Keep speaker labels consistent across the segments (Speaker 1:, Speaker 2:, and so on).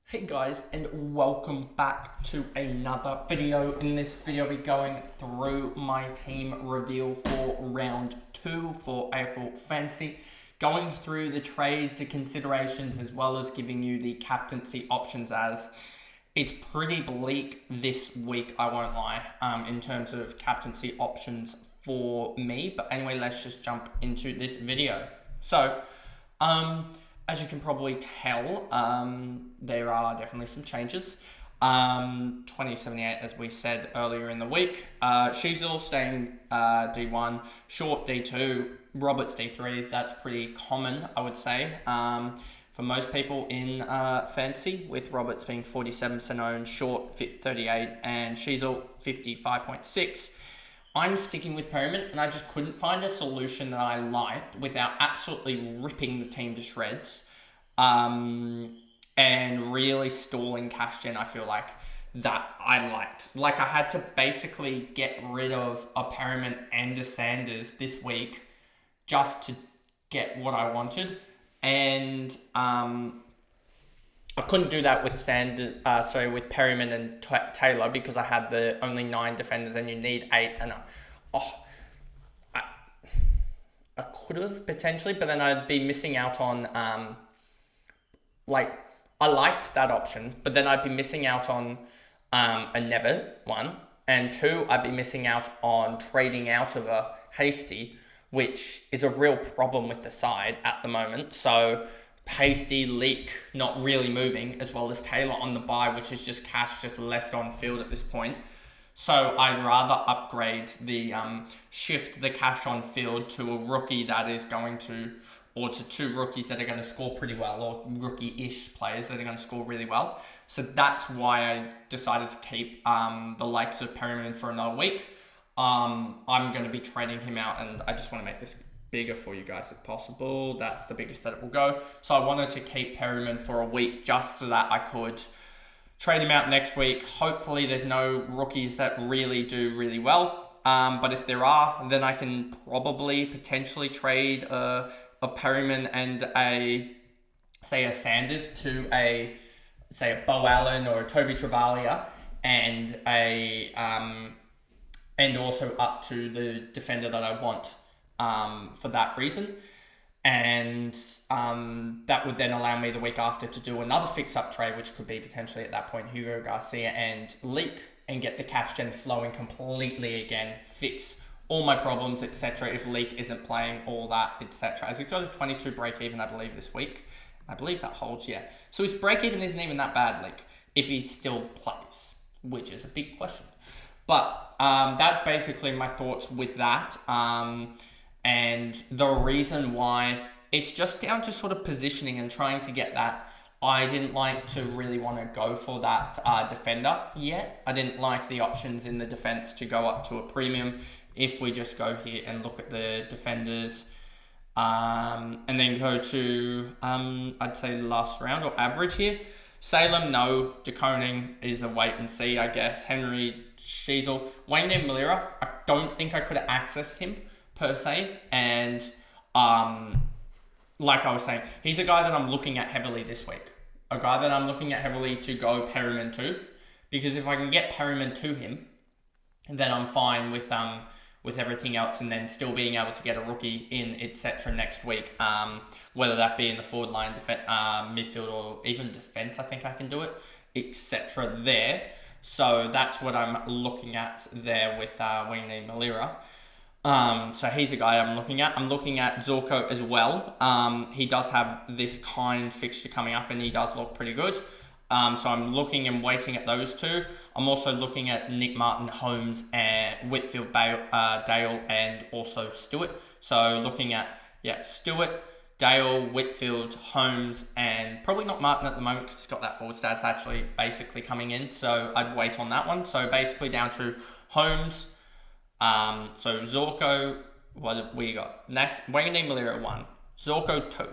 Speaker 1: Hey guys, and welcome back to another video. In this video, I'll be going through my team reveal for round 2 for AFL Fantasy, going through the trades, the considerations, as well as giving you the captaincy options, as it's pretty bleak this week, I won't lie, in terms of captaincy options for me. But anyway, let's just jump into this video. So, as you can probably tell, there are definitely some changes. 2078, as we said earlier in the week. Sheasel staying D1, Short D2, Roberts D3. That's pretty common, I would say, for most people in fantasy, with Roberts being 47% owned, Short 38, and Sheasel 55.6. I'm sticking with Perryman, and I just couldn't find a solution that I liked without absolutely ripping the team to shreds, and really stalling cash gen. I feel like that I liked. Like, I had to basically get rid of a Perryman and a Sanders this week just to get what I wanted, and I couldn't do that with with Perryman and Taylor, because I had the only 9 defenders and you need 8. And I could have potentially, but then I'd be missing out on I liked that option, but then I'd be missing out on a Never, 1, and 2, I'd be missing out on trading out of a Hasty, which is a real problem with the side at the moment. So Hasty, Leak not really moving, as well as Taylor on the bye, which is just cash just left on field at this point. So I'd rather upgrade the shift the cash on field to a rookie that is going to, or to 2 rookies that are going to score pretty well, or rookie-ish players that are going to score really well. So that's why I decided to keep the likes of Perryman for another week. I'm going to be trading him out, and I just want to make this bigger for you guys if possible. That's the biggest that it will go. So I wanted to keep Perryman for a week just so that I could trade him out next week. Hopefully there's no rookies that really do really well. But if there are, then I can probably potentially trade a Perryman and a Sanders to a Bo Allen or a Toby Travalia, and and also up to the defender that I want, for that reason. And that would then allow me the week after to do another fix-up trade, which could be potentially at that point Hugo Garcia and Leak, and get the cash gen flowing completely again, fix all my problems, etc. if Leak isn't playing, all that, etc. As he's got a 22 break-even, I believe, this week. I believe that holds, yeah. So his break-even isn't even that bad, Leak, if he still plays, which is a big question. But that's basically my thoughts with that. And the reason why, it's just down to sort of positioning and trying to get that. I didn't like to really want to go for that defender yet. I didn't like the options in the defense to go up to a premium. If we just go here and look at the defenders, and then go to, I'd say the last round or average here. Salem, no. DeConing is a wait and see, I guess. Henry, Sheasel. Wayne and Malira, I don't think I could have accessed him per se. And like I was saying, he's a guy that I'm looking at heavily this week. A guy that I'm looking at heavily to go Perryman to. Because if I can get Perryman to him, then I'm fine with everything else, and then still being able to get a rookie in, etc. next week, whether that be in the forward line, midfield, or even defense. I think I can do it, etc. there. So that's what I'm looking at there with Wayne Malira. So he's a guy I'm looking at. I'm looking at Zorko as well. He does have this kind fixture coming up, and he does look pretty good. So I'm looking and waiting at those 2. I'm also looking at Nick Martin, Holmes, and Whitfield, Dale, and also Stewart. So looking at, Stewart, Dale, Whitfield, Holmes, and probably not Martin at the moment because he's got that forward stats actually basically coming in. So I'd wait on that one. So basically down to Holmes. So Zorko, what we got? Wayne Malira 1, Zorko 2,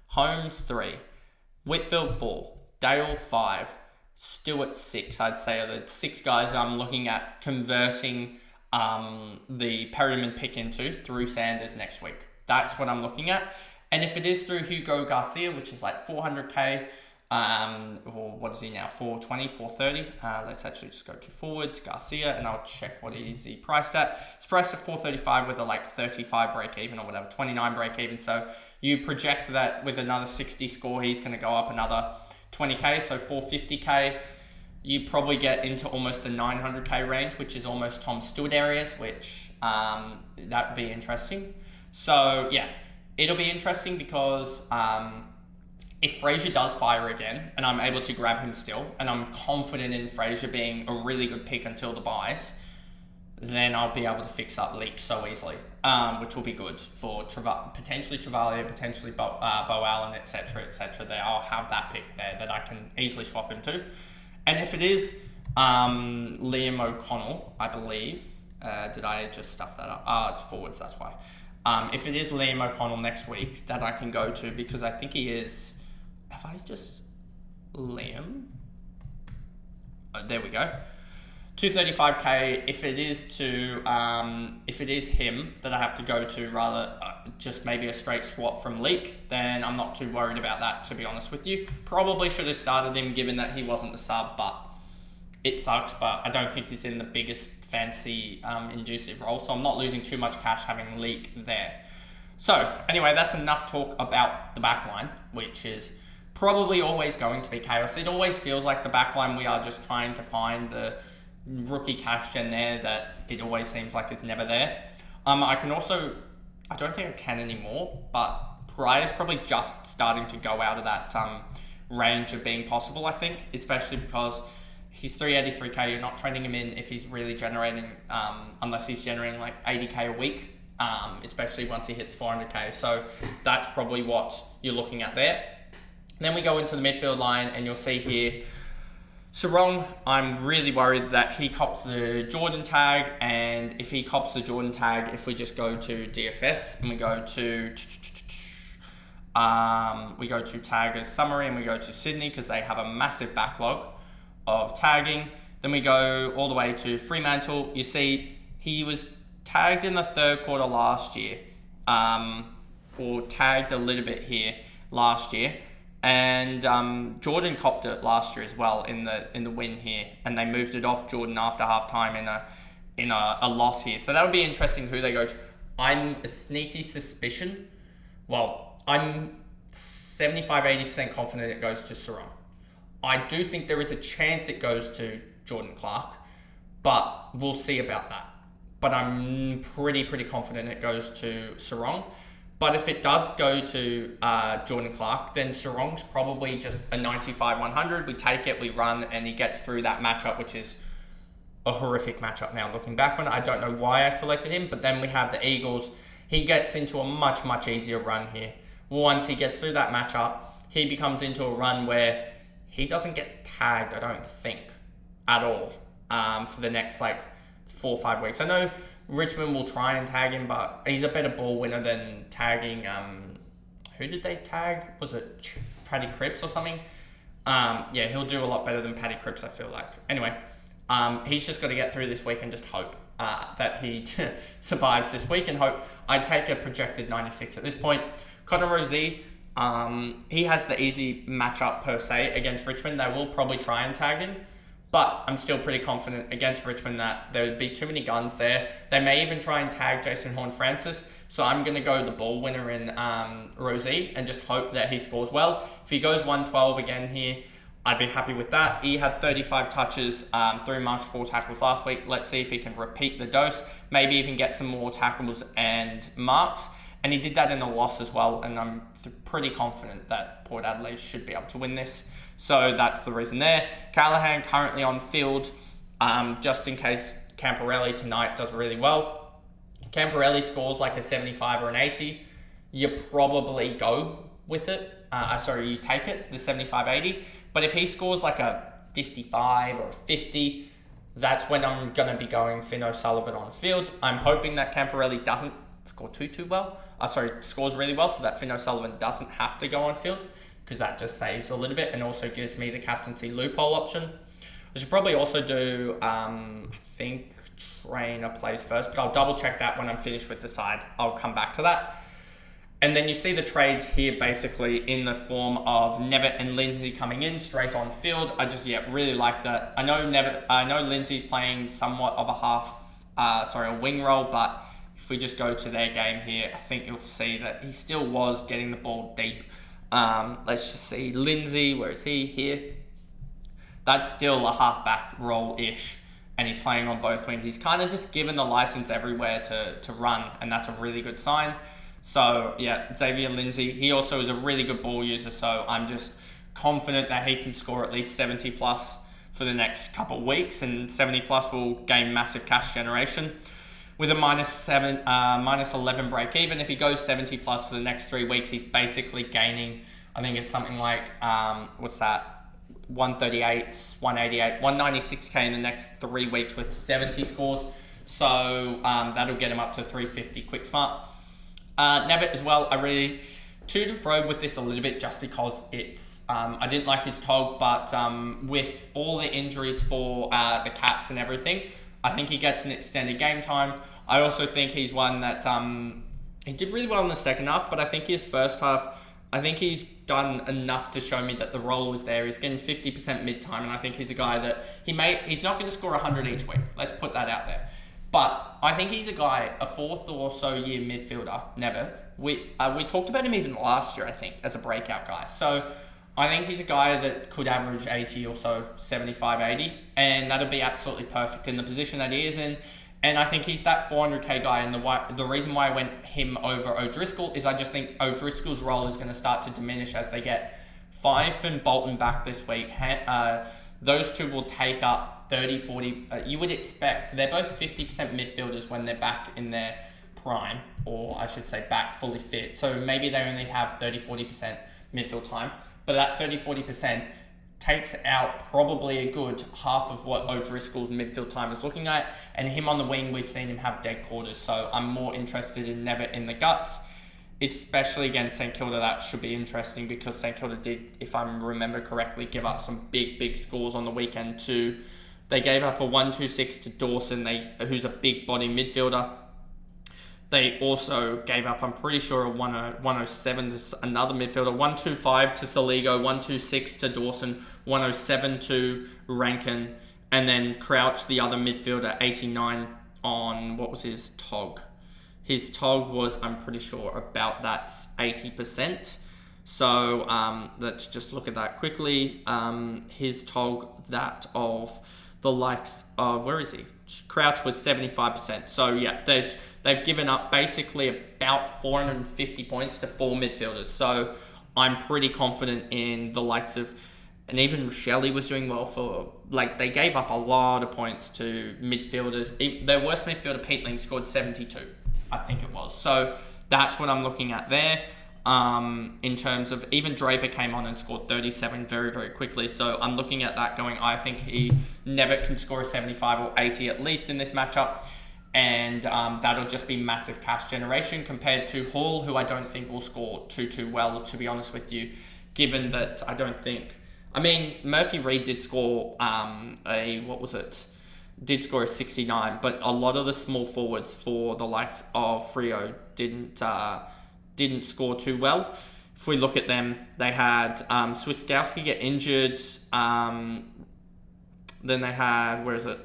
Speaker 1: Holmes 3, Whitfield 4, Dale 5, Stewart 6, I'd say are the 6 guys I'm looking at converting the Perryman pick into through Sanders next week. That's what I'm looking at. And if it is through Hugo Garcia, which is like 400k, Or what is he now? 420, 430. Let's actually just go to forwards, Garcia, and I'll check what is he priced at. It's priced at 435 with a 35 break even or whatever, 29 break even. So you project that with another 60 score, he's going to go up another 20k, so 450k. You probably get into almost the 900k range, which is almost Tom Stewart areas, which that would be interesting. So yeah, it'll be interesting because if Fraser does fire again and I'm able to grab him still, and I'm confident in Fraser being a really good pick until the buys, then I'll be able to fix up leaks so easily, which will be good for potentially Travalia, potentially Bo Allen, etc., etc. There, I'll have that pick there that I can easily swap him to. And if it is Liam O'Connell, I believe, did I just stuff that up? It's forwards, that's why. If it is Liam O'Connell next week that I can go to, because I think he is... Have I just... Liam? Oh, there we go. 235k. If it is him that I have to go to, rather just maybe a straight swap from Leak, then I'm not too worried about that, to be honest with you. Probably should have started him given that he wasn't the sub, but it sucks. But I don't think he's in the biggest fancy inducive role, so I'm not losing too much cash having Leak there. So anyway, that's enough talk about the backline, which is probably always going to be chaos. It always feels like the backline, we are just trying to find the rookie cash gen there that it always seems like it's never there. I can also, I don't think I can anymore, but Pryor's probably just starting to go out of that range of being possible, I think, especially because he's 383k. You're not trading him in if he's really generating, unless he's generating like 80k a week, especially once he hits 400k. So that's probably what you're looking at there. Then we go into the midfield line, and you'll see here, Sarong, I'm really worried that he cops the Jordan tag, and if he cops the Jordan tag, if we just go to DFS and we go to taggers summary and we go to Sydney because they have a massive backlog of tagging. Then we go all the way to Fremantle. You see he was tagged in the third quarter last year, or tagged a little bit here last year. And Jordan copped it last year as well in the win here, and they moved it off Jordan after halftime in a loss here. So that'll be interesting who they go to. I'm a sneaky suspicion. Well, I'm 75-80% confident it goes to Sarong. I do think there is a chance it goes to Jordan Clark, but we'll see about that. But I'm pretty confident it goes to Sarong. But if it does go to Jordan Clark, then Sarong's probably just a 95-100. We take it, we run, and he gets through that matchup, which is a horrific matchup now looking back on it. I don't know why I selected him, but then we have the Eagles. He gets into a much easier run here. Once he gets through that matchup, he becomes into a run where he doesn't get tagged, I don't think, at all for the next 4 or 5 weeks. I know Richmond will try and tag him, but he's a better ball winner than tagging. Who did they tag? Was it Paddy Cripps or something? Yeah, he'll do a lot better than Paddy Cripps, I feel like. Anyway, he's just got to get through this week and just hope that he survives this week, and hope. I'd take a projected 96 at this point. Connor Rozee, he has the easy matchup per se against Richmond. They will probably try and tag him, but I'm still pretty confident against Richmond that there would be too many guns there. They may even try and tag Jason Horne-Francis. So I'm going to go the ball winner in Rozee and just hope that he scores well. If he goes 112 again here, I'd be happy with that. He had 35 touches, 3 marks, 4 tackles last week. Let's see if he can repeat the dose. Maybe even get some more tackles and marks. And he did that in a loss as well. And I'm pretty confident that Port Adelaide should be able to win this. So that's the reason there. Callahan currently on field, just in case Camporelli tonight does really well. Camporelli scores like a 75 or an 80, you probably go with it. You take it, the 75-80. But if he scores like a 55 or a 50, that's when I'm going to be going Finn O'Sullivan on field. I'm hoping that Camporelli doesn't score too well. Scores really well, so that Finn O'Sullivan doesn't have to go on field, because that just saves a little bit and also gives me the captaincy loophole option. I should probably also do, I think Trainer plays first, but I'll double check that when I'm finished with the side. I'll come back to that. And then you see the trades here basically in the form of Nevitt and Lindsay coming in straight on field. I just really like that. I know Lindsay's playing somewhat of a wing role, but if we just go to their game here, I think you'll see that he still was getting the ball deep. Let's just see Lindsay, where is he here? That's still a halfback role-ish, and he's playing on both wings. He's kind of just given the license everywhere to run, and that's a really good sign. So, yeah, Xavier Lindsay, he also is a really good ball user, so I'm just confident that he can score at least 70 plus for the next couple of weeks, and 70 plus will gain massive cash generation. With a minus 11 break even, if he goes 70 plus for the next 3 weeks, he's basically gaining, I think it's something like, 138, 188, 196k in the next 3 weeks with 70 scores. So that'll get him up to 350 quick smart. Nevitt as well, I really to and fro with this a little bit just because it's I didn't like his tog, but with all the injuries for the Cats and everything, I think he gets an extended game time. I also think he's one that he did really well in the second half, but I think his first half, I think he's done enough to show me that the role was there. He's getting 50% mid-time, and I think he's a guy that he's not going to score 100 each week. Let's put that out there. But I think he's a guy, a fourth or so year midfielder, never. We talked about him even last year, I think, as a breakout guy. So I think he's a guy that could average 80 or so, 75, 80, and that'd be absolutely perfect in the position that he is in. And I think he's that 400k guy, and the reason why I went him over O'Driscoll is I just think O'Driscoll's role is going to start to diminish as they get Fife and Bolton back this week. Those two will take up 30, 40. You would expect they're both 50% midfielders when they're back in their prime, or I should say back fully fit. So maybe they only have 30, 40% midfield time. But that 30, 40% takes out probably a good half of what O'Driscoll's midfield time is looking at. And him on the wing, we've seen him have dead quarters. So I'm more interested in Nevitt in the guts. Especially against St Kilda, that should be interesting because St Kilda did, if I remember correctly, give up some big scores on the weekend too. They gave up a 1-2-6 to Dawson, who's a big body midfielder. They also gave up, I'm pretty sure, a 107 to another midfielder, 125 to Saligo, 126 to Dawson, 107 to Rankin, and then Crouch, the other midfielder, 89 on, what was his tog? His tog was, I'm pretty sure, about that 80%. So let's just look at that quickly. His tog, that of the likes of, where is he? Crouch was 75%. So yeah, they've given up basically about 450 points to 4 midfielders. So I'm pretty confident in the likes of, and even Shelley was doing well for, like, they gave up a lot of points to midfielders. Their worst midfielder, Peatling, scored 72, I think it was. So that's what I'm looking at there. In terms of, even Draper came on and scored 37 very, very quickly. So I'm looking at that going, I think he never can score a 75 or 80 at least in this matchup. And that'll just be massive cash generation compared to Hall, who I don't think will score too well, to be honest with you, given that I don't think, I mean, Murphy Reid did score did score a 69, but a lot of the small forwards for the likes of Freo didn't score too well. If we look at them, they had Swiskowski get injured. Then they had, where is it?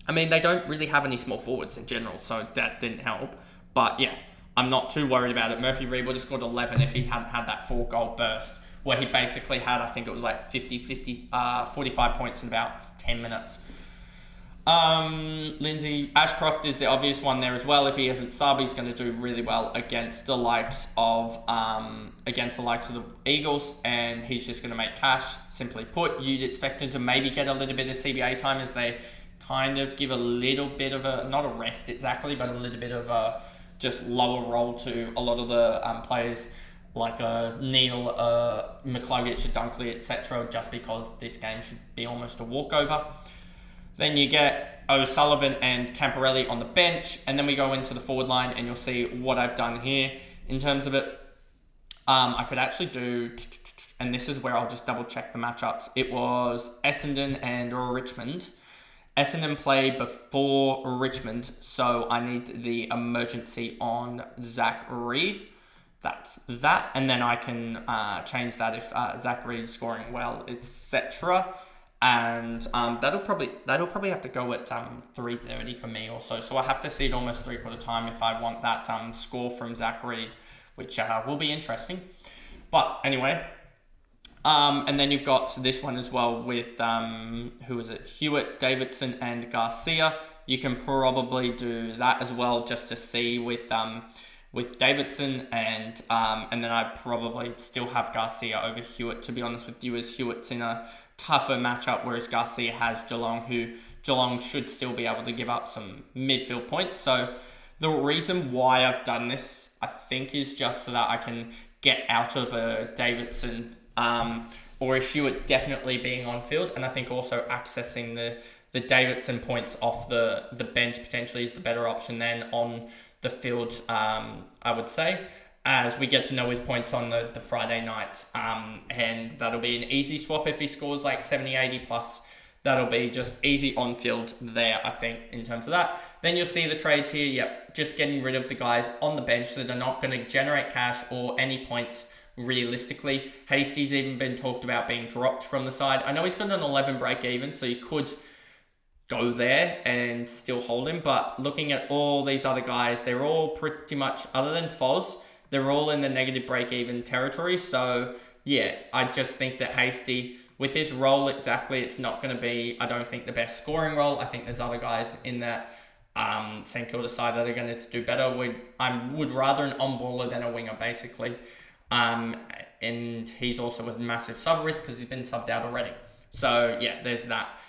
Speaker 1: I mean, they don't really have any small forwards in general, so that didn't help. But yeah, I'm not too worried about it. Murphy Reid would have scored 11 if he hadn't had that 4-goal burst, where he basically had, I think it was like 45 points in about 10 minutes. Lindsay Ashcroft is the obvious one there as well. If he isn't sub, he's going to do really well against the likes of the Eagles, and he's just going to make cash. Simply put, you'd expect him to maybe get a little bit of CBA time as they kind of give a little bit of a, not a rest exactly, but a little bit of a just lower role to a lot of the players like Neil, McCluggett, Dunkley, etc., just because this game should be almost a walkover. Then you get O'Sullivan and Camporelli on the bench, and then we go into the forward line, and you'll see what I've done here in terms of it. I could actually do, and this is where I'll just double check the matchups. It was Essendon and Richmond. Essendon played before Richmond, so I need the emergency on Zach Reid. that's that, and then I can change that if Zach Reed's scoring well, etc. And that'll probably have to go at 3:30 for me or so. So I have to see it almost 3/4 time if I want that score from Zach Reed, which will be interesting. But anyway, and then you've got this one as well with who is it? Hewitt, Davidson, and Garcia. You can probably do that as well just to see with Davidson, and then I probably still have Garcia over Hewitt, to be honest with you, as Hewitt's in a tougher matchup, whereas Garcia has Geelong, who Geelong should still be able to give up some midfield points. So the reason why I've done this, I think, is just so that I can get out of a Davidson or a Hewitt definitely being on field, and I think also accessing the Davidson points off the bench potentially is the better option than on the field, I would say, as we get to know his points on the Friday night. And that'll be an easy swap if he scores like 70, 80 plus. That'll be just easy on field there, I think, in terms of that. Then you'll see the trades here. Yep, just getting rid of the guys on the bench that are not going to generate cash or any points realistically. Hasty's even been talked about being dropped from the side. I know he's got an 11 break even, so you could go there and still hold him. But looking at all these other guys, they're all pretty much, other than Foz, they're all in the negative break-even territory. So, yeah, I just think that Hasty, with his role exactly, it's not going to be, I don't think, the best scoring role. I think there's other guys in that St Kilda side that are going to do better. I would rather an on-baller than a winger, basically. And he's also a massive sub-risk because he's been subbed out already. So, yeah, there's that.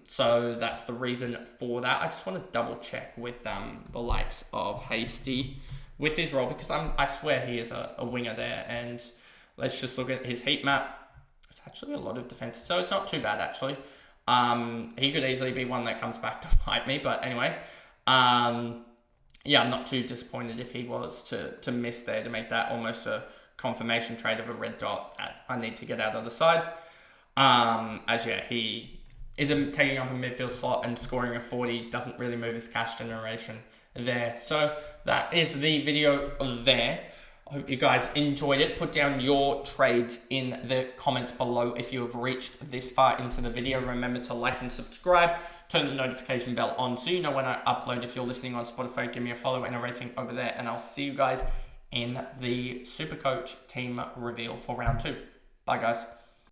Speaker 1: So that's the reason for that. I just want to double-check with the likes of Hasty with his role, because I swear he is a winger there, and let's just look at his heat map. It's actually a lot of defense, so it's not too bad actually. He could easily be one that comes back to bite me, but anyway, yeah, I'm not too disappointed if he was to miss there, to make that almost a confirmation trade of a red dot. I need to get out of the side, as yeah, he is taking up a midfield slot, and scoring a 40 doesn't really move his cash generation there. So that is the video there. I hope you guys enjoyed it. Put down your trades in the comments below if you have reached this far into the video. Remember to like and subscribe. Turn the notification bell on so you know when I upload. If you're listening on Spotify, give me a follow and a rating over there. And I'll see you guys in the Supercoach team reveal for round 2. Bye, guys.